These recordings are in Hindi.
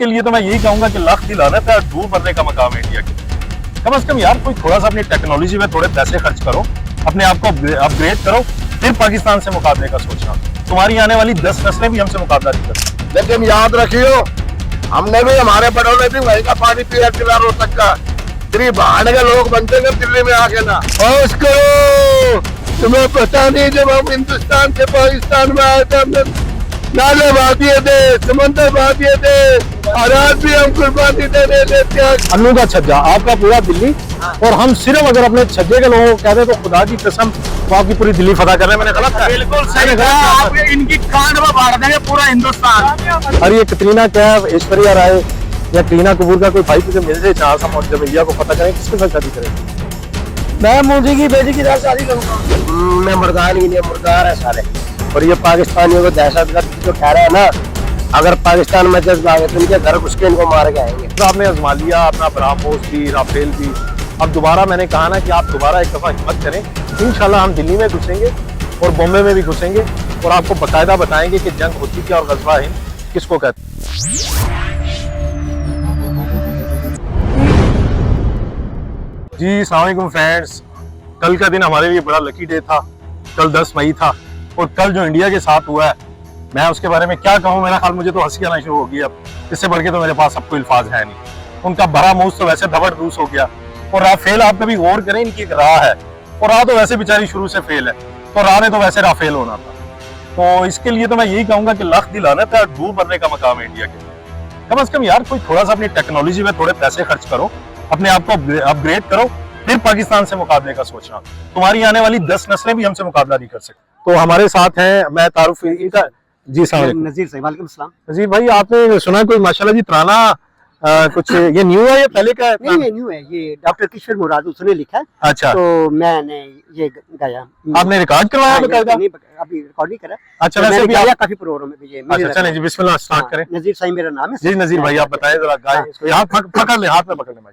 के लिए तो मैं यही कहूंगा कि लाख दिल आना था, दूर बढ़ने का मकाम है इंडिया के। कम से कम यार कोई थोड़ा सा अपनी टेक्नोलॉजी में थोड़े पैसे खर्च करो, अपने आप को अपग्रेड करो, फिर पाकिस्तान से मुकाबले का सोचना। तुम्हारी आने वाली 10 नस्लें भी हमसे मुकाबला नहीं कर सकती। लेकिन याद रखियो, हमने भी, हमारे बड़ों ने भी वही का पानी पिया चिल्ला रोहतक का। तेरी बहाने के लोग बनते हैं दिल्ली में आके ना। होश करो, तुम्हें पता नहीं जब हम हिंदुस्तान से पाकिस्तान में आए थे, हमने नाले बहा दिए थे, समंदर बहा दिए थे, और आज भी हम कुर्बानी देने लेते हैं। अन्नू का छज्जा आपका पूरा दिल्ली, और हम सिर्फ अगर अपने छज्जे के लोगों को कहते तो खुदा की कसम वो आपकी पूरी दिल्ली फतह कर रहे हैं। मैंने गलत कहा? बिल्कुल सही कहा, आप इनकी कांड में बांट देंगे पूरा हिंदुस्तान। और ये कतरीना कैफ, ऐश्वर्या राय या करीना कपूर का कोई भाई तुझे मिल जाए चांस, हम जब इंडिया को पता करें किसके साथ शादी करें? मैं मोदी की बेटी के साथ शादी करूंगा। मैं मुर्दार ही नहीं, मुर्दार है सारे। और ये पाकिस्तानियों को दहशतगर्द जो कह रहे हैं ना, अगर पाकिस्तान में जज्बा आए तो इनके घर घुस के इनको मार के आएंगे। तो आपने आजमा लिया अपना ब्रह्मोस भी, राफेल भी, अब दोबारा मैंने कहा ना कि आप दोबारा एक दफा हिम्मत करें। इंशाल्लाह हम दिल्ली में घुसेंगे और बॉम्बे में भी घुसेंगे और आपको बाकायदा बताएंगे कि जंग होती क्या और गजवा हिंद किसको कहते हैं। जी अस्सलाम वालेकुम फ्रेंड्स, कल का दिन हमारे लिए बड़ा लकी डे था। कल 10 मई था और कल जो इंडिया के साथ हुआ है, मैं उसके बारे में क्या कहूँ। मेरा ख्याल, मुझे तो हंसी आना शुरू हो गई। अब इससे बढ़ के तो मेरे पास अब कोई अल्फाज है नहीं। उनका बड़ा मुंह तो वैसे धबड़ रूस हो गया। और राफेल, आप कभी गौर करें, इनकी एक राह है और राह तो वैसे बेचारी शुरू से फेल है, तो राह ने तो वैसे राफेल होना था। तो इसके लिए तो मैं यही कहूंगा कि लाख दिल आना था, दूर बढ़ने का मकाम है इंडिया के। कम से कम यार कोई थोड़ा सा अपनी टेक्नोलॉजी में थोड़े पैसे खर्च करो, अपने आप को अपग्रेड करो, फिर पाकिस्तान से मुकाबले का सोचना। तुम्हारी आने वाली 10 नस्लें भी हमसे मुकाबला नहीं कर सकती। तो हमारे साथ हैं, मैं तारुफ इनका जी साहब नजीर साहब, वालेकुम सलाम। नजीर भाई, आपने सुना कोई माशाल्लाह जी तराना कुछ ये न्यू है या पहले का है? नहीं, ये न्यू है, ये डॉक्टर किशोर मुराद उसने लिखा है। अच्छा, तो मैंने ये गाया। आपने रिकॉर्ड करवाया बकायदा? नहीं, अभी रिकॉर्ड नहीं करा। अच्छा, तो वैसे मैंने भी गाया आप... काफी प्रोग्राम में भी ये। अच्छा, चलें जी, बिस्मिल्लाह स्टार्ट करें। नजीर साहब मेरा नाम है। जी नजीर भाई, आप बताएं जरा, गाएं इसको। यहाँ पकड़ ले, हाथ में पकड़ ले भाई।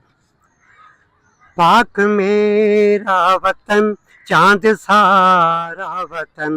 पाक मेरा वतन, चांद सारा वतन,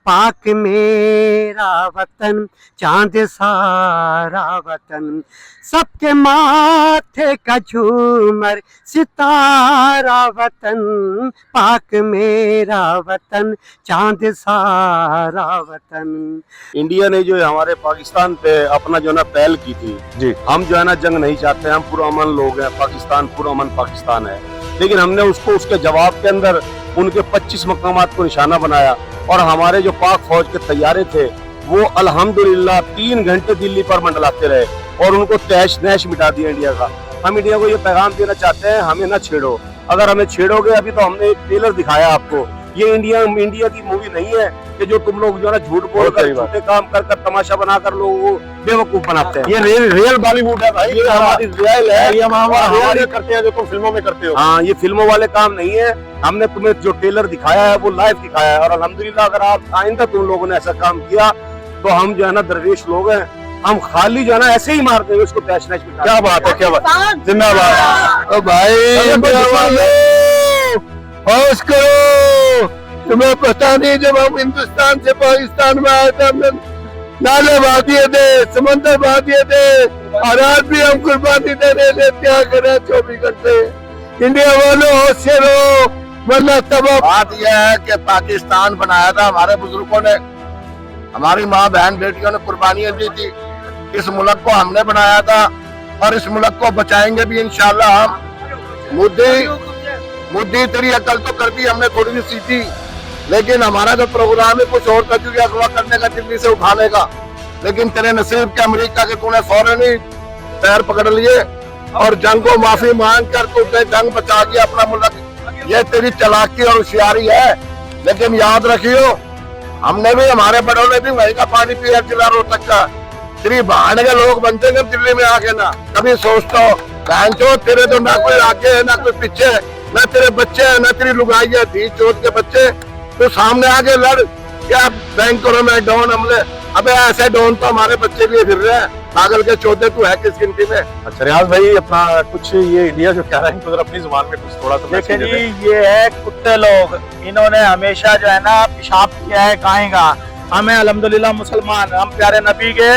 पाक मेरा वतन, चांद सारा वतन, सबके माथे का झूमर सितारा वतन, पाक मेरा वतन, चांद सारा वतन। इंडिया ने जो है हमारे पाकिस्तान पे अपना जो है ना पहल की थी जी, हम जो है ना जंग नहीं चाहते, हम पुरअमन लोग हैं, पाकिस्तान पुरअमन पाकिस्तान है। लेकिन हमने उसको उसके जवाब के अंदर उनके 25 मकामात को निशाना बनाया और हमारे जो पाक फौज के तैयारे थे वो अल्हम्दुलिल्लाह 3 घंटे दिल्ली पर मंडलाते रहे और उनको तहश नहश मिटा दिया इंडिया का। हम इंडिया को ये पैगाम देना चाहते हैं, हमें ना छेड़ो। अगर हमें छेड़ोगे, अभी तो हमने एक ट्रेलर दिखाया आपको, ये इंडिया की मूवी नहीं है कि जो तुम लोग जो है ना झूठ बोल कर, झूठे काम कर कर, तमाशा बनाकर लोगों को बेवकूफ बनाते हैं। ये रियल बॉलीवुड है भाई, ये हमारी रियल है, ये हम करते हैं जो तुम फिल्मों में करते हो। हाँ, ये फिल्मों वाले काम नहीं है। हमने तुम्हें जो ट्रेलर दिखाया है वो लाइव दिखाया है और अल्हम्दुलिल्लाह अगर आप आइंदा तुम लोगों ने ऐसा काम किया तो हम जो है ना दरवेश लोग हैं, हम खाली जो है ना ऐसे ही मार देंगे उसको तहश नहश मिटा। क्या बात है, क्या बात, जिंदाबाद। ओ भाई, होश करो, तुम्हें पता नहीं जब हम हिंदुस्तान से पाकिस्तान में आए थे, हमने नाले बहा दिए थे, समंदर बहा दिए थे, और आज भी हम कुर्बानी देने लेते हैं। करें 24 घंटे। इंडिया वालों होशियार हो, वरना तबाह। बात यह है कि पाकिस्तान बनाया था हमारे बुजुर्गों ने, हमारी माँ बहन बेटियों ने कुर्बानियां दी थी। इस मुल्क को हमने बनाया था और इस मुल्क को बचाएंगे भी इंशाल्लाह हम। मुद्दी तेरी अकल तो कर दी हमने थोड़ी सी सीखी, लेकिन हमारा जो प्रोग्राम है कुछ और था, क्योंकि अगवा करने का, दिल्ली से उठाने का। लेकिन तेरे नसीब के अमेरिका के तूने फौरन ही पैर पकड़ लिए और जंग को माफी मांग कर तूने जंग बचा के अपना मुल्क। ये तेरी चालाकी और होशियारी है। लेकिन याद रखियो, हमने भी, हमारे बड़ों ने भी वही का पानी पिया चिल्ला रोहतक का। तेरी बहाने के लोग बनते हैं दिल्ली में आके ना। कभी सोचता हो बहनचोद, तेरे तो ना कोई आगे है ना कोई पीछे, ना तेरे बच्चे है ना तेरी लुगाई है, धी चोद के बच्चे। तो सामने आके लड़, क्या बैंकों में डॉन हमले। अबे ऐसे डॉन तो हमारे बच्चे लिए फिर रहे हैं, पागल के चौथे तू है किस गिनती में। अच्छा रियाज भाई, अपना कुछ ये इंडिया जो कह रहे हैं तो अपनी जुबान में कुछ थोड़ा सा देखिए जी, ये है कुत्ते लोग, इन्होंने हमेशा जो है ना पेशाब किया है गाय का। हमें अल्हम्दुलिल्लाह मुसलमान, हम प्यारे नबी के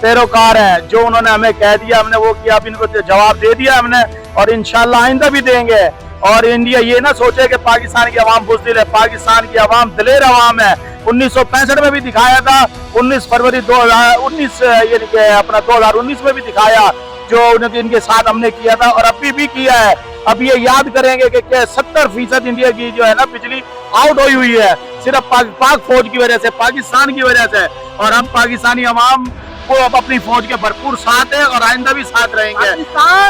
पैरोकार है। जो उन्होंने हमें कह दिया हमने वो किया, अब इनको जवाब दे दिया हमने और इंशाल्लाह आइंदा भी देंगे। और इंडिया ये ना सोचे कि पाकिस्तान की आवाम बुज़दिल है, पाकिस्तान की आवाम दिलेर आवाम है। 1965 में भी दिखाया था, 19 फरवरी 2019 यानी कि अपना 2019 में भी दिखाया, जो इनके साथ हमने किया था और अभी भी किया है। अब ये याद करेंगे कि 70% इंडिया की जो है ना बिजली आउट हुई है सिर्फ पाक फौज की वजह से, पाकिस्तान की वजह से। और अब पाकिस्तानी अवाम को अब अपनी फौज के भरपूर साथ है और आइंदा भी साथ रहेंगे।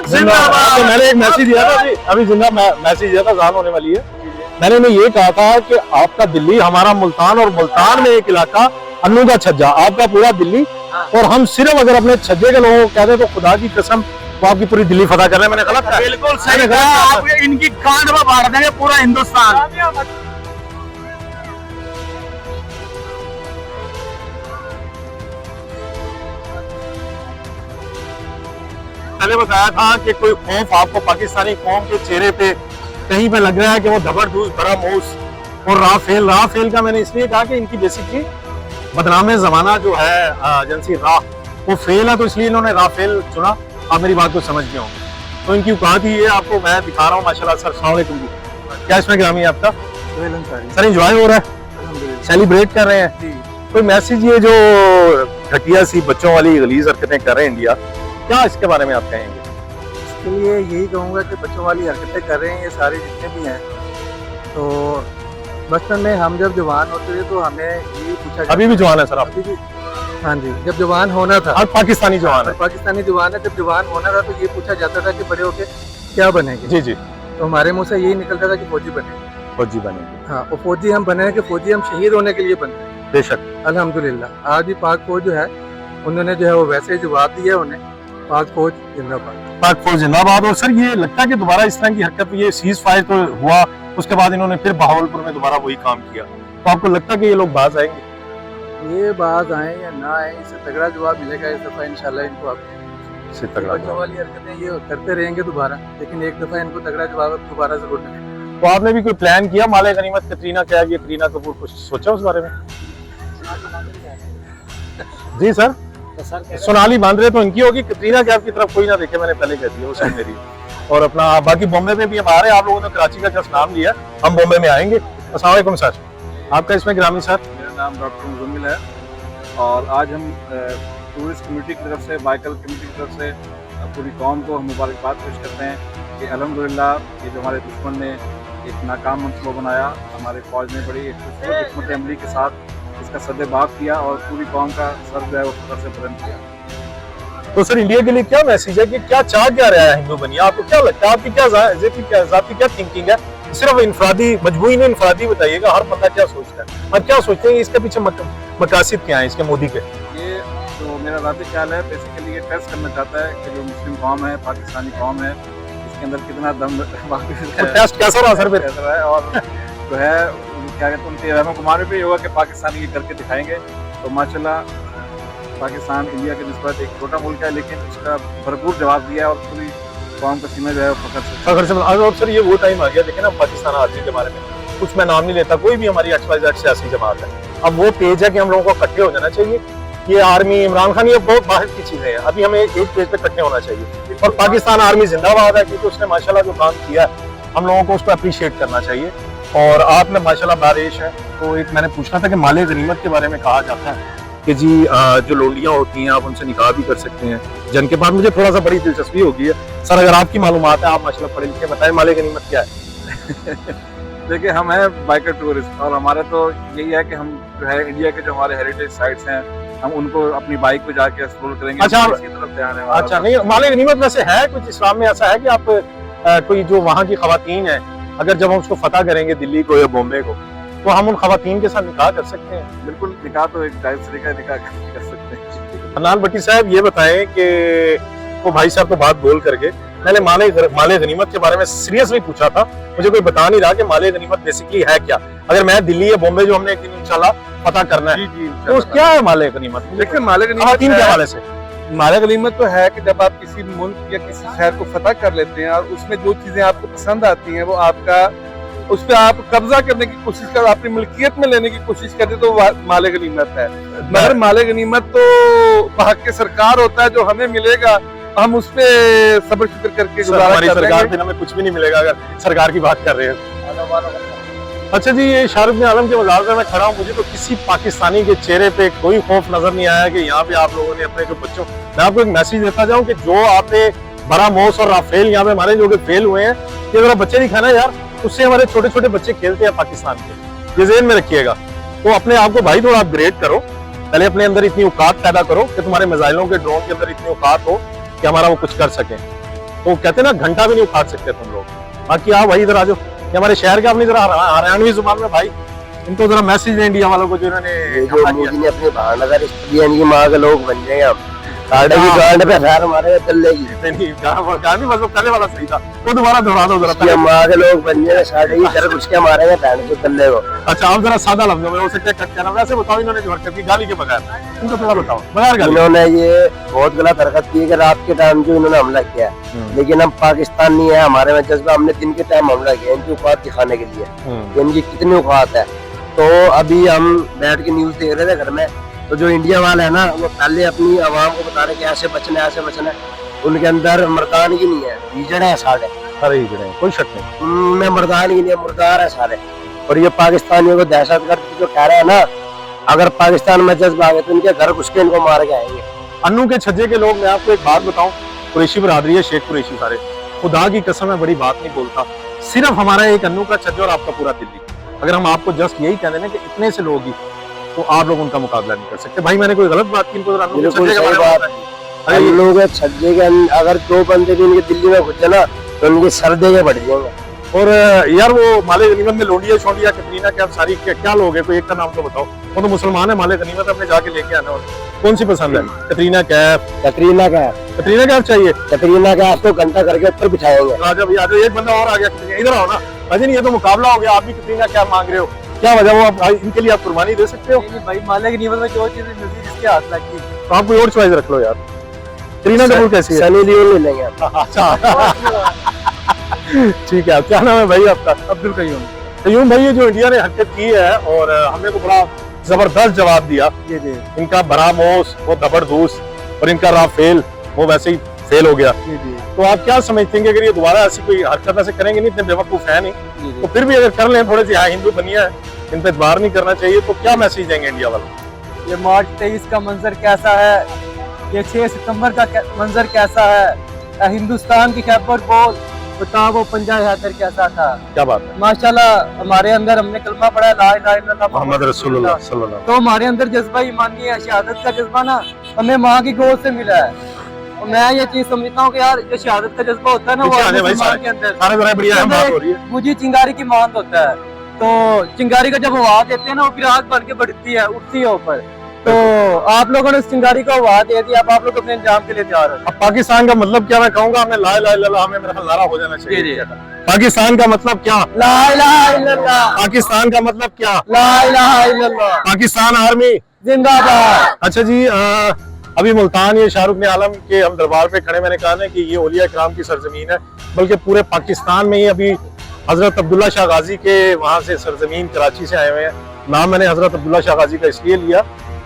जिंदाबाद। मैंने एक मैसेज दिया था अभी जिंदा मैसेज दिया था, जान होने वाली है। मैंने उन्हें ये कहा था कि आपका दिल्ली हमारा मुल्तान, और मुल्तान में एक इलाका अन्नू का छज्जा, आपका पूरा दिल्ली। और हम सिर्फ अगर अपने छज्जे के लोगों को कहते तो खुदा की कसम वो आपकी पूरी दिल्ली फतह कर रहे हैं। मैंने गलत कहा? बिल्कुल सही कहा, आप इनकी गांड में बांट देंगे पूरा हिंदुस्तान। पहले बताया था कि कोई खौफ आपको पाकिस्तानी कौम के चेहरे पे कहीं पे लग रहा है कि वो जबरदस्त बड़ा मूस और राफेल का मैंने इसलिए कहा कि इनकी बेसिकली बदनाम जमाना जो है एजेंसी राह वो फेल है, तो इसलिए इन्होंने राफेल चुना। आप मेरी बात को समझ गए होंगे। तो इनकी औकात ही ये आपको मैं दिखा रहा हूँ। माशाल्लाह सर, अस्सलाम वालेकुम जी। क्या इसमें ग्रामी है आपका? सर एंजॉय हो रहा है, सेलिब्रेट कर रहे हैं। कोई मैसेज ये जो घटिया सी बच्चों वाली गलीज हरकतें कर रहे हैं इंडिया, क्या इसके बारे में आप कहेंगे? इसके लिए यही कहूँगा कि बच्चों वाली हरकतें कर रहे हैं ये सारे जितने भी हैं। तो बचपन में हम जब जवान होते थे तो हमें यही पूछा, अभी भी जवान है सर आप? अभी भी, हाँ जी, जब जवान होना था, और पाकिस्तानी जवान है, पाकिस्तानी जवान है, जब जवान होना था तो ये पूछा जाता था कि बड़े होके क्या बनेंगे। जी जी। तो हमारे मुंह से यही निकलता था कि फौजी बनेंगे। फौजी बनेंगे। हाँ, और फौजी हम बने कि फौजी हम शहीद होने के लिए बने। बेशक। अल्हम्दुलिल्लाह आज भी पाक फौज जो है उन्होंने जो है वो वैसे ही जवाब दिया उन्हें, पाक फौज जिंदाबाद। पाक फौज जिंदाबाद। और सर ये लगता है कि दोबारा इस तरह की हरकत, ये सीज फायर तो हुआ, उसके बाद इन्होंने फिर बहावलपुर में दोबारा वही काम किया, तो आपको लगता है कि ये लोग बाज आएंगे? ये बात आए या ना आए, इससे तगड़ा जवाब मिलेगा इस दफा इंशाल्लाह इनको। आप इससे तगड़ा बच्चों वाली हरकतें ये करते रहेंगे दोबारा, लेकिन एक दफा इनको तगड़ा जवाब अब दोबारा जरूर मिलेगा। तो आपने भी कोई प्लान किया माले गनीमत कटरीना क्या ये करीना कपूर, कुछ सोचा उस बारे में? जी सर, सोनाली बांध रहे तो इनकी होगी, कटरीना कैफ की तरफ कोई ना देखे, मैंने पहले कह दिया, वो सब मेरी। और अपना बाकी बॉम्बे में भी हम आ रहे हैं, आप लोगों ने कराची का जस्ट नाम लिया, हम बॉम्बे में आएंगे। अस्सलाम वालेकुम सर, आपका इसमें ग्रामी सर? मेरा नाम डॉक्टर मुजम्मिल है और आज हम टूरिस्ट कम्युनिटी की तरफ से, बाइकल कम्युनिटी की तरफ से पूरी कौम को हम मुबारकबाद पेश करते हैं कि अल्हम्दुलिल्लाह ये जो हमारे दुश्मन ने एक नाकाम मंसूबा बनाया, हमारे फौज ने बड़ी एक हिकमत अमली के साथ इसका सद्देबाब किया और पूरी कौम का सर जो है वो फख्र से बुलंद किया। तो सर इंडिया के लिए क्या मैसेज है कि क्या चाह क्या रहा है हिंदू बनिया, आपको क्या लगता है, आपकी क्या जाती क्या थिंकिंग है? सिर्फ इंफरादी मजबूरी में इंफरादी बताइएगा, हर बंदा क्या सोचता है और क्या सोचते हैं, इसके पीछे मकासद क्या है इसके मोदी के? ये तो मेरा ज़ाती ख्याल है, बेसिकली ये टेस्ट करना चाहता है कि जो मुस्लिम कौम है, पाकिस्तानी कौम है, इसके अंदर कितना दम टेस्ट कैसा रहा सर? कैसा है और जो है क्या कहते हैं उनके रहमो कुमार भी होगा कि पाकिस्तानी ये करके दिखाएंगे। तो माशाल्लाह पाकिस्तान इंडिया के निस्बत एक छोटा मुल्क है लेकिन उसका भरपूर जवाब दिया और पूरी कौम का सीमा जो है फख्र से। और सर ये वो टाइम आ गया, देखे ना पाकिस्तान आर्मी के बारे में कुछ मैं नाम नहीं लेता, कोई भी हमारी XYZ सियासी जमात है, अब वो पेज है कि हम लोगों को इकट्ठे हो जाना चाहिए। ये आर्मी इमरान खान ये बहुत बाहर की चीजें हैं, अभी हमें एक पेज पे इकट्ठे होना चाहिए। और पाकिस्तान आर्मी जिंदाबाद है क्योंकि उसने माशाल्लाह जो काम किया है हम लोगों को उसको अप्रिशिएट करना चाहिए। और आपने माशाल्लाह बारिश है, तो एक मैंने पूछना था कि माले गनीमत के बारे में कहा जाता है कि जी जो लोंडियां होती हैं आप उनसे निकाह भी कर सकते हैं, जिनके बाद मुझे थोड़ा सा बड़ी दिलचस्पी होगी है सर, अगर आपकी मालूमात है, आप माशाल्लाह पढ़े लिखे, बताएं माले गनीमत क्या है? देखिए हम हैं बाइकर टूरिस्ट और हमारा तो यही है कि हम जो है इंडिया के जो हमारे हेरिटेज साइट्स हैं हम उनको अपनी बाइक पे जाके एक्सप्लोर करेंगे। अच्छा, इसकी तरफ ध्यान है हमारा। अच्छा, नहीं माले गनीमत वैसे है कुछ इस्लाम में ऐसा है कि आप कोई जो वहाँ की खवातीन है, अगर जब हम उसको फतह करेंगे दिल्ली को या बॉम्बे को, तो हम उन खवातीन के साथ निकाह कर सकते हैं? बिल्कुल, निकाह तो एक जायज तरीका है, निकाह कर सकते हैं। हन्नान भट्टी साहब ये बताएं कि वो भाई साहब तो बात बोल करके, मैंने माले गनीमत के बारे में सीरियसली पूछा था, मुझे कोई बता नहीं रहा कि माले गनीमत बेसिकली है क्या। अगर मैं दिल्ली या बॉम्बे जो हमने एक दिन इंशाल्लाह पता करना है, तो क्या है माले गनीमत? देखिए माले गनीमत के हवाले से माले गनीमत तो है कि जब आप किसी मुल्क या किसी शहर को फतह कर लेते हैं और उसमें जो चीजें आपको पसंद आती हैं वो आपका उस पर आप कब्जा करने की कोशिश कर, अपनी मिल्कियत में लेने की कोशिश करते तो माले गनीमत है। मगर माले गनीमत तो हक के सरकार होता है, जो हमें मिलेगा हम उस पे सब्र शुक्र करके गुजारा हमारी कर सरकार लेंगे। फिर हमें कुछ भी नहीं मिलेगा अगर सरकार की बात कर रहे हैं। अच्छा जी, ये शाहरुख आलम के मज़ार पे मैं खड़ा हूँ, मुझे तो किसी पाकिस्तानी के चेहरे पे कोई खौफ नजर नहीं आया कि यहाँ पे आप लोगों ने अपने जो बच्चों, मैं आपको एक मैसेज देता जाऊँ कि जो आपने बरामोस और राफेल यहाँ पे हमारे जो फेल हुए हैं, ये जरा बच्चे नहीं खाना यार, उससे हमारे छोटे छोटे बच्चे खेलते हैं पाकिस्तान के, ये ज़हन में रखिएगा। तो अपने आप को भाई थोड़ा अपग्रेड करो, पहले अपने अंदर इतनी औकात पैदा करो कि तुम्हारे मिसाइलों के ड्रोन के अंदर इतनी औकात हो कि हमारा वो कुछ कर सके। तो कहते हैं ना, घंटा भी नहीं उखाड़ सकते तुम लोग। बाकी आप भाई इधर आ जाओ, ये हमारे शहर के अपनी जरा हरियाणवी जुबान में भाई इनको जरा मैसेज दें इंडिया वालों को जो इन्होंने मोदी ने अपने भावनगर स्टेडियम की माँ के लोग बन गए हम, साढ़े की गांड पे खैर हमारे चलेगी गांधी मतलब पहले वाला सही था, वो दोबारा दोहरा दो जरा ये माँ के लोग बन गए, साढ़े की घर घुस के मारेंगे बहन को चले को। अच्छा, आप जरा सादा लफ्जों में उसे क्या कट करना, वैसे बताओ इन्होंने जो हरकत की गाली के बगैर, इनको थोड़ा बताओ बगैर गाली। इन्होंने ये बहुत गलत हरकत की है कि रात के टाइम जो इन्होंने हमला किया, लेकिन हम पाकिस्तान नहीं है हमारे में जज्बा, हमने दिन के टाइम हमला किया इनकी औकात दिखाने के लिए कि इनकी कितनी औकात है। तो अभी हम बैठ के न्यूज देख रहे थे घर में, तो जो इंडिया वाले है ना, वो पहले अपनी आवाम को बता रहे कि ऐसे बचना ऐसे बचना, उनके अंदर मर्दानगी नहीं है, हीजड़ है सारे, अरे कोई शक नहीं, उनमें मर्दानगी नहीं है, मुर्दार है सारे। और ये पाकिस्तानियों को दहशतगर्द जो कह रहे हैं ना, अगर पाकिस्तान में जज्बा आ गए तो इनके घर घुस के इनको मार के आएंगे। अन्नू के छज्जे के लोग, मैं आपको एक बात बताऊं, कुरैशी बरादरी है, शेख कुरैशी सारे, खुदा की कसम मैं बड़ी बात नहीं बोलता, सिर्फ हमारा एक अन्नू का छज्जा और आपका पूरा दिल्ली, अगर हम आपको जस्ट यही कह दें कि इतने से लोग ही, तो आप लोग उनका मुकाबला नहीं कर सकते। भाई मैंने कोई गलत बात की, इनको हम लोग छज्जे के अगर दो बंदे भी इनके दिल्ली में घुस ना तो उनके सर दे के बढ़ जाएंगे। और यार वो माले गनीमत में लोंडिया शोंडिया कतरीना कैफ सारी क्या लोग हैं, कोई एक का नाम तो बताओ। वो तो मुसलमान है, माले गनीमत अपने जाके लेके आना। और कौन सी पसंद है? कतरीना कैफ चाहिए। कतरीना कैफ तो घंटा करके ऊपर बिठाएंगे। राजा भैया एक बंदा और आ गया, इधर आओ ना। अजय ये तो मुकाबला हो गया, आप भी कतरीना कैफ मांग रहे हो, क्या वजह? वो आप इनके लिए आप कुर्बानी दे सकते हो? नहीं भाई, माले गनीमत में जो चीजें मिलती है जिसके हाथ लगती है, तो आप कोई और चॉइस रख लो यार। कतरीना कपूर कैसी है? सनी लियोन ले लेंगे। अच्छा ठीक है, क्या नाम है भाई आपका? अब्दुल कयूम। कयूम भाई, ये जो इंडिया ने हरकत की है और हमने तो बड़ा जबरदस्त जवाब दिया। जी जी इनका बरामोस वो जबरदस्त और इनका राफेल वो वैसे ही फेल हो गया। जी जी तो आप क्या समझते हैं कि अगर ये दोबारा ऐसी कोई हरकत ऐसे करेंगे, नहीं इतने बेवकूफ है नहीं, जी तो फिर भी अगर कर लें, थोड़े से हाँ हिंदू बनिया है, इन पे एतबार नहीं करना चाहिए, तो क्या मैसेज देंगे इंडिया वालों? ये मार्च 23 का मंजर कैसा है, ये 6 सितंबर का मंजर कैसा है, हिंदुस्तान की खैबर बोल बताओ वो पंजाब हैदर कैसा था। क्या बात है, माशाल्लाह हमारे अंदर हमने कलमा पढ़ा ला इलाहा इल्लल्लाह मोहम्मद रसूलुल्लाह सल्लल्लाह। तो हमारे अंदर जज्बा ईमानी है, शहादत का जज्बा ना हमें माँ की गोद से मिला है। और मैं ये चीज समझता हूँ कि यार जो शहादत का जज्बा होता है ना, वो पीछे आने भाई मुसलमान के अंदर सारे बड़ा बढ़िया बात हो रही है। मुझे चिंगारी की मांद होता है, तो चिंगारी का जब हवा देते हैं ना, वो फिर आग बन के बढ़ती है, उठती है ऊपर। तो आप लोगों ने उस चिंगारी को हवा दे दी, अब आप लोग अपने अंजाम के लिए तैयार हो। अब पाकिस्तान का मतलब क्या मैं कहूंगा, हमें ला इलाहा इल्लल्लाह हमें मेरा नारा हो जाना चाहिए। पाकिस्तान का मतलब क्या? ला इलाहा इल्लल्लाह। पाकिस्तान का मतलब क्या? ला इलाहा इल्लल्लाह। पाकिस्तान आर्मी जिंदाबाद। अच्छा जी, अभी मुल्तान ये शाहरुख आलम के हम दरबार पे खड़े, मैंने कहा ना कि ये औलिया इकराम की सरजमीन है, बल्कि पूरे पाकिस्तान में ही अभी हजरत अब्दुल्ला शाह गाजी के वहाँ से सरजमीन कराची से आए हुए हैं। नाम मैंने हजरत अब्दुल्ला शाह गाजी का इसलिए लिया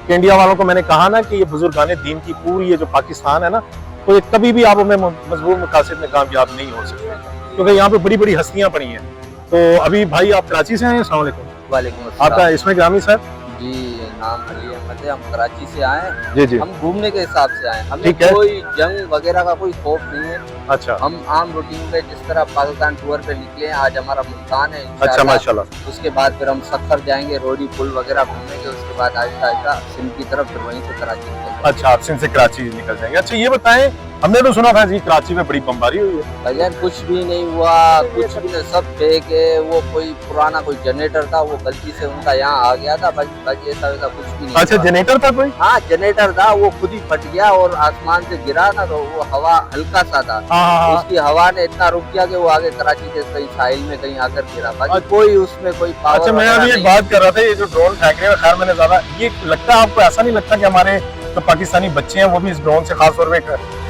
कि इंडिया वालों को मैंने कहा ना कि ये बुजुर्गाने दीन की पूरी ये जो पाकिस्तान है ना, तो ये कभी भी आप हमें मजबूर मकासद में कामयाब नहीं हो सकते, क्योंकि यहाँ पे बड़ी बड़ी हस्तियाँ पड़ी हैं। तो अभी भाई आप कराची से आए हैं? अस्सलाम वालेकुम। वालेकुम अस्सलाम। आपका इसमें ग्रामी सर? जी, नाम अली अहमद है, हम कराची से आए हैं। जी जी, हम घूमने के हिसाब से आए हैं, हमें ठीक है। कोई जंग वगैरह का कोई खौफ नहीं है। अच्छा हम आम रूटीन में जिस तरह पाकिस्तान टूर पे निकले हैं, आज हमारा मुल्तान है अच्छा इंशाअल्लाह। माशाल्लाह। उसके बाद फिर हम सखर जाएंगे, रोडी पुल वगैरह घूमेंगे, उसके बाद आहिस्ता आहिस्ता सिंध की तरफ, फिर वहीं से कराची निकलेंगे। अच्छा, आप सिंध से कराची निकल जाएंगे। अच्छा ये बताएं, हमने तो सुना था जी कराची में बड़ी बमबारी हुई है। भैया कुछ भी नहीं हुआ, कुछ भी नहीं, सब फेक है। वो कोई पुराना कोई जनरेटर था, वो गलती से उनका यहाँ आ गया था, बाकी ऐसा वैसा कुछ भी नहीं। अच्छा, जनरेटर था कोई? हाँ, जनरेटर था, वो खुद ही फट गया और आसमान से गिरा ना, तो वो हवा हल्का सा था, हाँ। उसकी हवा ने इतना रुक किया कि वो आगे कराची के कहीं साहिल में कहीं आकर गिरा, बाकी कोई उसमें कोई पावर। अच्छा, मैं अभी एक बात कर रहा था, ये जो ड्रोन फेंक रहे हैं, खैर मैंने ज्यादा ये लगता है, आपको ऐसा नहीं लगता कि हमारे जो पाकिस्तानी बच्चे हैं वो भी इस ड्रोन से, खास तौर पे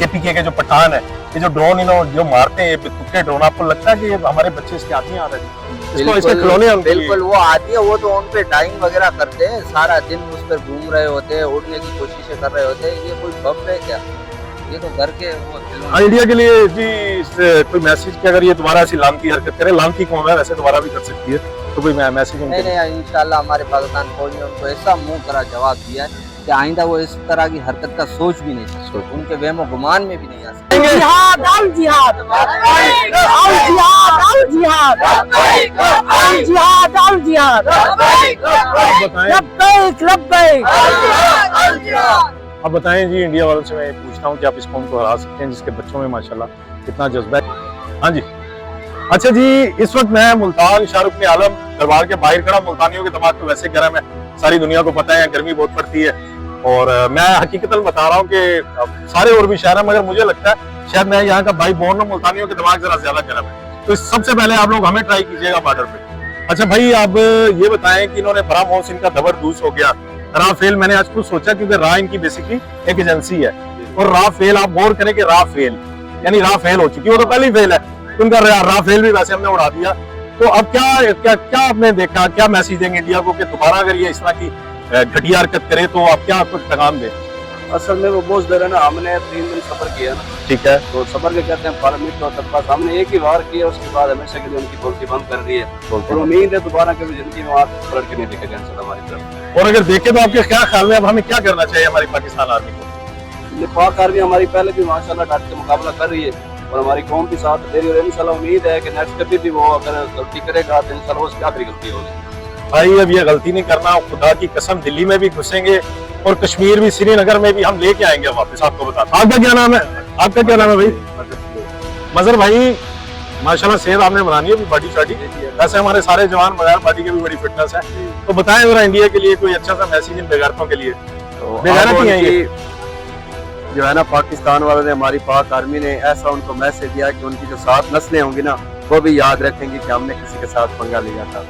KPK के जो पठान है, ये जो ड्रोन इन्होंने जो मारते हैं तुक्के ड्रोन, आपको लगता है कि ये हमारे बच्चे इसके आदमी आ रहे हैं? इसको इसके खिलौने हैं उनके लिए। बिल्कुल वो आती है, वो तो उन पे डाइंग वगैरह करते हैं, सारा दिन उस पर घूम रहे होते हैं, उड़ने की कोशिशें कर रहे होते हैं। ये कोई बम है क्या? ये तो घर के वो खिलौने। इंडिया के लिए जी कोई मैसेज कि अगर ये दोबारा ऐसी लानती हरकत करे, लानती कौन है वैसे दोबारा भी कर सकती है, तो कोई मैसेज नहीं नहीं, इंशाल्लाह हमारे पाकिस्तान फौज ने उनको ऐसा मुंह करा जवाब दिया है कि आइंदा वो इस तरह की हरकत का सोच भी नहीं सकते, उनके वहमो गुमान में भी नहीं आ सकते। जिहाद अल जिहाद अल जिहाद अल जिहाद अल जिहाद अल जिहाद लब्बैक लब्बैक। अब बताएं जी, इंडिया वालों से मैं पूछता हूँ कि आप इस कौम को हरा सकते हैं जिसके बच्चों में माशाल्लाह कितना जज्बा है। हाँ जी, अच्छा जी, इस वक्त मैं मुल्तान शाहरुख ने आलम दरबार के बाहर खड़ा। मुल्तानियों के दिमाग तो वैसे गर्म है, सारी दुनिया को पता है गर्मी बहुत पड़ती है, और मैं हकीकतन बता रहा हूँ कि सारे और भी शहर है, मगर मुझे लगता है शायद मैं यहाँ का भाई बोन हूँ, मुल्तानियों के दिमाग जरा ज्यादा गर्म है। तो सबसे पहले आप लोग हमें ट्राई कीजिएगा बॉर्डर पे। अच्छा भाई, आप ये बताएं कि इन्होंने ब्रह्मोस इनका जबरदूस हो गया। राफेल मैंने आज कुछ सोचा, क्योंकि रा इनकी बेसिकली एक एजेंसी है, और राफेल आप गौर करें कि राफेल यानी राफेल हो चुकी है, वो तो पहली फेल है, उनका राफेल भी वैसे हमने उड़ा दिया। तो अब क्या क्या क्या आपने देखा, क्या मैसेज देंगे इंडिया को कि दोबारा अगर ये इस तरह की घटिया हरकत करे तो आप क्या आपको पैगाम दें? असल में वो बोझ दे रहे ना, हमने 3 दिन सफर किया ना, ठीक है, तो सफर के कहते हैं पार्लियामेंट और तक हमने एक ही बार किया, उसके बाद हमेशा के लिए उनकी पॉलिसी बंद कर दी है, और उम्मीद है दोबारा कभी जिंदगी में आप पलट के नहीं देखेगा इंशाल्लाह हमारी तरफ। और अगर देखें तो आपके क्या ख्याल में अब हमें क्या करना चाहिए हमारी पाकिस्तान आर्मी को? ये पाक आर्मी हमारी पहले भी माशाल्लाह डट के मुकाबला कर रही है, और हमारी कौम के साथ दे रही है, और इंशाल्लाह उम्मीद है कि नेक्स्ट कभी भी वो अगर गलती करेगा तो इंशाल्लाह उसकी आखिरी गलती होगी। भाई अब ये गलती नहीं करना, खुदा की कसम दिल्ली में भी घुसेंगे और कश्मीर भी, श्रीनगर में भी हम लेके आएंगे वापस, आपको बताता। आपका क्या नाम है? आपका क्या नाम है भाई? मजहर भाई, माशाल्लाह सेहत आपने बनानी है, बॉडी शाडी, वैसे हमारे सारे जवान बगैर बॉडी के भी बड़ी फिटनेस है। तो बताएं जरा इंडिया के लिए कोई अच्छा सा मैसेज इन बेगैरतों के लिए। बेगैरत ही हैं ये, जो है ना, पाकिस्तान वालों ने, हमारी पाक आर्मी ने ऐसा उनको मैसेज दिया कि उनकी जो 7 नस्लें होंगी ना, वो भी याद रखेंगे कि हमने किसी के साथ पंगा लिया था,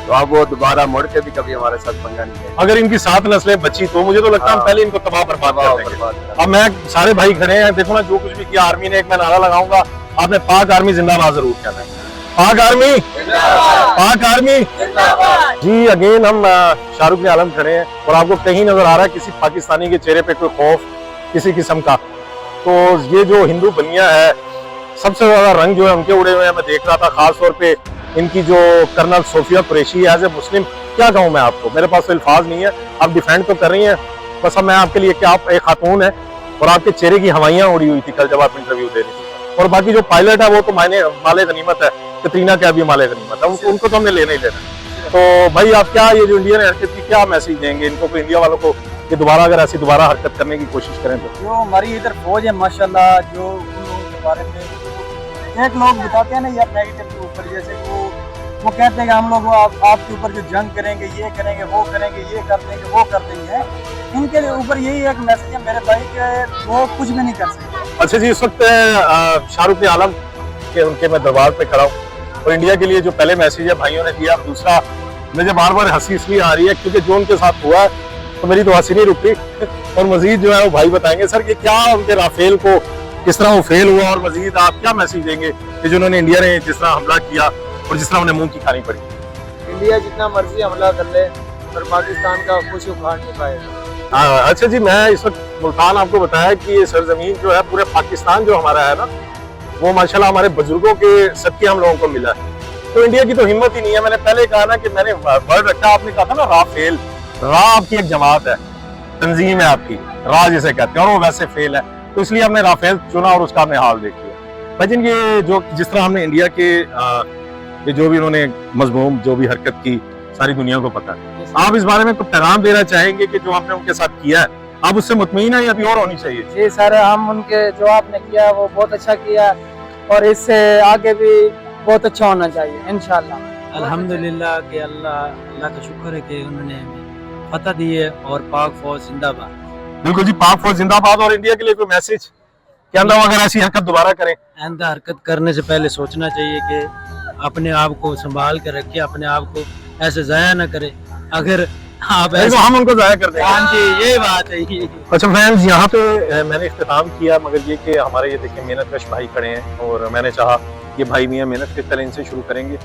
तो अब वो दोबारा मुड़ के भी कभी हमारे साथ पंगा नहीं लेंगे। अगर इनकी 7 नस्लें बची तो मुझे तो लगता है हम पहले इनको तबाह बर्बाद कर देंगे। अब मैं, सारे भाई खड़े हैं, देखो ना, जो कुछ भी किया आर्मी ने, एक मैं नारा लगाऊंगा, आपने पाक आर्मी जिंदाबाद जरूर कहना है। पाक आर्मी, पाक आर्मी जी। अगेन हम शाहरुख ने आलम खड़े हैं, और आपको कहीं नजर आ रहा है किसी पाकिस्तानी के चेहरे पे कोई खौफ किसी किस्म का? तो ये जो हिंदू बनिया है, सबसे ज्यादा रंग जो है उनके उड़े हुए हैं। मैं देख रहा था खास तौर पे इनकी जो कर्नल सोफिया कुरैशी है, एज ए मुस्लिम क्या कहूँ मैं आपको, मेरे पास तो अल्फाज नहीं है। आप डिफेंड तो कर रही हैं, बस अब मैं आपके लिए, क्या आप एक खातून है और आपके चेहरे की हवाइयाँ उड़ी हुई थी कल जब आप इंटरव्यू दे रही थी, और बाकी जो पायलट है वो तो माले गनीमत है, कतरीना क्या भी माले गनीमत है, उनको तो हमने लेना ही लेना। तो भाई आप क्या, ये जो इंडियन हरकत की क्या मैसेज देंगे इनको, कोई इंडिया वालों को, कि दोबारा अगर ऐसी दोबारा हरकत करने की कोशिश करें तो? जो हमारी इधर फौज है माशाल्लाह, जो उन लोगों के बारे में एक लोग बताते हैं ना यार नेगेटिव के ऊपर, जैसे वो कहते हैं कि हम लोग आपके ऊपर जो जंग करेंगे, ये करेंगे, वो करेंगे, ये कर देंगे, वो कर देंगे, उनके ऊपर यही एक मैसेज है मेरे भाई के, वो कुछ भी नहीं कर सकते। अच्छा जी, इस वक्त शाहरुख ने आलम के उनके मैं दरबार पे खड़ा हूँ, और इंडिया के लिए जो पहले मैसेज है भाइयों ने दिया, दूसरा मुझे बार बार हंसी इसलिए आ रही है क्योंकि जो उनके साथ हुआ है तो मेरी तो हंसी नहीं रुक रही, और मजीद जो है वो भाई बताएंगे सर कि क्या उनके राफेल को किस तरह वो फेल हुआ, और मजीद आप क्या मैसेज देंगे कि जिन्होंने इंडिया ने जिस तरह हमला किया और जिस तरह उन्हें मुंह की खानी पड़ी। इंडिया जितना मर्जी हमला कर ले पर पाकिस्तान का कुछ उखाड़ नहीं पाएगा। अच्छा जी, मैं इस वक्त मुल्तान आपको बताया कि ये सरजमीन जो है पूरे पाकिस्तान जो हमारा है ना, वो माशाल्लाह हमारे बुजुर्गों के सदके हम लोगों को मिला है। तो इंडिया की तो हिम्मत ही नहीं है। मैंने पहले कहा ना कि मैंने वर्ड रखा, आपने कहा था ना राफेल, रा आपकी एक जमात है, तंजीम है आपकी, रा जिसे कहते हैं, और वो वैसे फेल है, तो इसलिए हमने राफेल चुना और उसका हमने हाल देख लिया। लेकिन ये जो जिस तरह हमने इंडिया के ये जो भी उन्होंने मजमूम जो भी हरकत की सारी दुनिया को पता है, आप इस बारे में कुछ पैगाम देना चाहेंगे कि जो आपने उनके साथ किया है आप उससे मुतमईन है या अभी और होनी चाहिए? जी सर, हम उनके जो आपने किया वो बहुत अच्छा किया, और इससे आगे भी बहुत अच्छा होना चाहिए इंशाल्लाह। अल्हम्दुलिल्लाह कि अल्लाह का शुक्र है कि उन्होंने हमें फतह दी है, और पाक फौज जिंदाबाद। बिल्कुल जी, पाक फौज जिंदाबाद। और इंडिया के लिए कोई मैसेज कि अल्लाह अगर ऐसी हरकत दोबारा करें? आइंदा हरकत करने से पहले सोचना चाहिए कि अपने आप को संभाल कर रखे, अपने आप को ऐसे ज़ाया न करे। अगर हाँ तो हम उनको जाया कर देंगे। हाँ जी, ये बात है। अच्छा फ्रेंड्स, यहाँ पे मैंने इख्तिताम किया, मगर ये कि हमारे ये देखिए मेहनत कश भाई खड़े हैं और मैंने चाहा ये भाई मियाँ मेहनत के पहले इनसे शुरू करेंगे,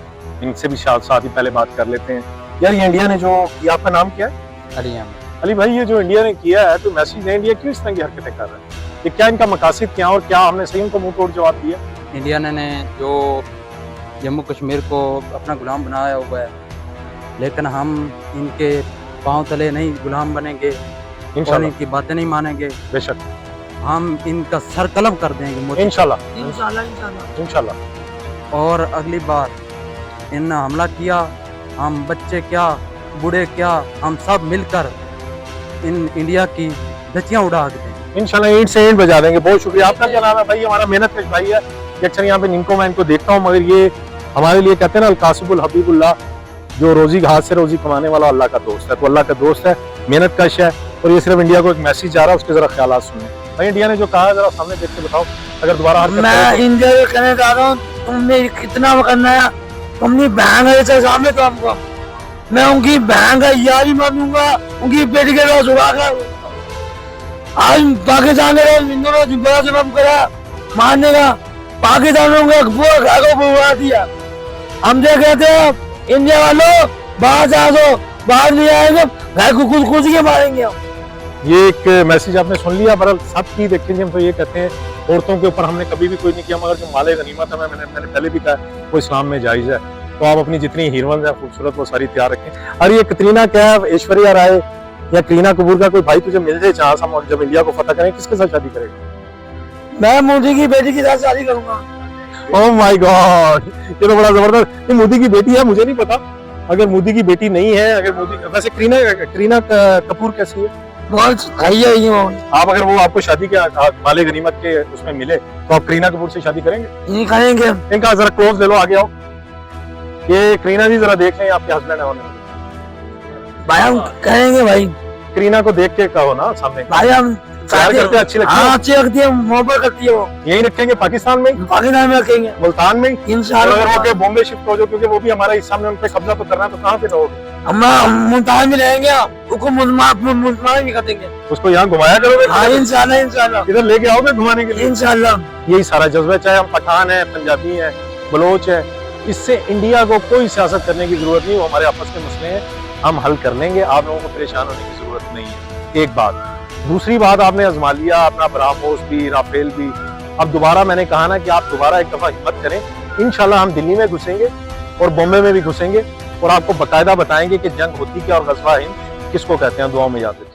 इनसे भी साथ ही पहले बात कर लेते हैं। यार ये इंडिया ने जो किया, आपका नाम क्या है? अली भाई, ये जो इंडिया ने किया है तो मैसेज है, इंडिया क्यों इस तरह की हरकतें कर रहा है? ये क्या इनका मकासद क्या, और क्या हमने सही उनको मुंह तोड़ जवाब दिया? इंडिया ने जो जम्मू कश्मीर को अपना गुलाम बनाया हुआ है, लेकिन हम इनके पांव तले नहीं गुलाम बनेंगे और इंशाल्लाह इनकी बातें नहीं मानेंगे। बेशक हम इनका सर कलम कर देंगे मोदी। इंशाल्लाह इंशाल्लाह इंशाल्लाह। और अगली बार इन्होंने हमला किया, हम बच्चे क्या बूढ़े क्या, हम सब मिलकर इन इंडिया की धज्जियां उड़ा देंगे इंशाल्लाह, ईंट से ईंट बजा देंगे। बहुत शुक्रिया। आपका क्या नाम है भाई? हमारा मेहनत कश भाई है। अक्सर यहाँ पे इनको मैं इनको देखता हूँ, मगर ये हमारे लिए कहते हैं ना अलकासिबुल हबीबुल्लाह, जो रोजी हाथ से रोजी कमाने वाला अल्लाह का दोस्त है। तो अल्लाह का दोस्त है, मेहनत कश है, और ये सिर्फ इंडिया को एक मैसेज जा रहा है, उसके जरा ख्यालात सुनिए। भाई इंडिया ने जो कहा है जरा सामने देख के बताओ, अगर दोबारा मैं इंडिया को कहना चाह रहा हूँ, तुमने कितना वो करना है, तुमने बहन है सामने तो हमको, मैं उनकी बहन का यारी मानूंगा, उनकी बेटी के रोज उड़ाकर आज पाकिस्तान ने बड़ा जवाब करा मारने का, पाकिस्तानों का पूरा घर को बुलवा दिया। हम देख रहे थे इंडिया वालों बाहर जा दो, बाहर नहीं आएंगे, घर को कुछ के मारेंगे हम। ये एक मैसेज आपने सुन लिया। बहरहाल सबकी देखेंगे, हम तो ये कहते हैं औरतों के ऊपर हमने कभी भी कोई नहीं किया, मगर जो माले गनीमत है, मैंने पहले भी कहा, वो इस्लाम में जायज़ है। तो आप अपनी जितनी हीरोइंस हैं खूबसूरत, वो सारी तैयार रखें। और ये कतरीना कैफ, ऐश्वर्या राय या करीना कपूर का कोई भाई तुझे मिल जाए चांस, हम जब इंडिया को फतह करें, किसके साथ शादी करेगा? मैं मोदी की बेटी के साथ शादी करूंगा। ओह माय गॉड, ये तो बड़ा जबरदस्त। ये मोदी की बेटी है, मुझे नहीं पता। अगर मोदी की बेटी नहीं है, अगर मोदी, वैसे करीना कपूर कैसी है? बहुत सही है ये। आप अगर वो आपको शादी के माले गनीमत के उसमें मिले तो आप करीना कपूर से शादी करेंगे? नहीं करेंगे। इनका जरा क्लोज ले लो, आगे आओ। ये करीना जी जरा देख लें, आपके हस्बैंड है होने भाई, हम करेंगे भाई। करीना को देख के कहो ना सामने। भाई हम प्यार करते हैं, अच्छी लगती है? हाँ अच्छी लगती है, मोहब्बत करती है वो। यही रखेंगे पाकिस्तान में, पाकिस्तान में रखेंगे, मुल्तान में इंशाल्लाह। अगर वो के बॉम्बे शिफ्ट हो जाओ, क्योंकि वो भी हमारा हिस्सा में, उन पे कब्जा तो करना, तो कहाँ पे रहोगे? हम मुल्तान में रहेंगे, उसको मुल्तान भी कर देंगे। उसको यहाँ घुमाया करोगे? हाँ इंशाल्लाह इंशाल्लाह। इधर लेके आओगे घुमाने के लिए? इंशाल्लाह। यही सारा जज्बा, चाहे हम पठान है, पंजाबी है, बलोच है, इससे इंडिया को कोई सियासत करने की जरूरत नहीं। वो हमारे आपस के मसले हैं, हम हल कर लेंगे। आप लोगों को परेशान होने की जरूरत नहीं है। एक बात। दूसरी बात, आपने आजमा लिया अपना ब्राह्मोस भी, राफेल भी। अब दोबारा मैंने कहा ना कि आप दोबारा एक दफा हिम्मत करें, इंशाल्लाह हम दिल्ली में घुसेंगे और बॉम्बे में भी घुसेंगे, और आपको बाकायदा बताएंगे कि जंग होती क्या और ग़ज़वा हिंद किसको कहते हैं। दुआओं में याद रखें।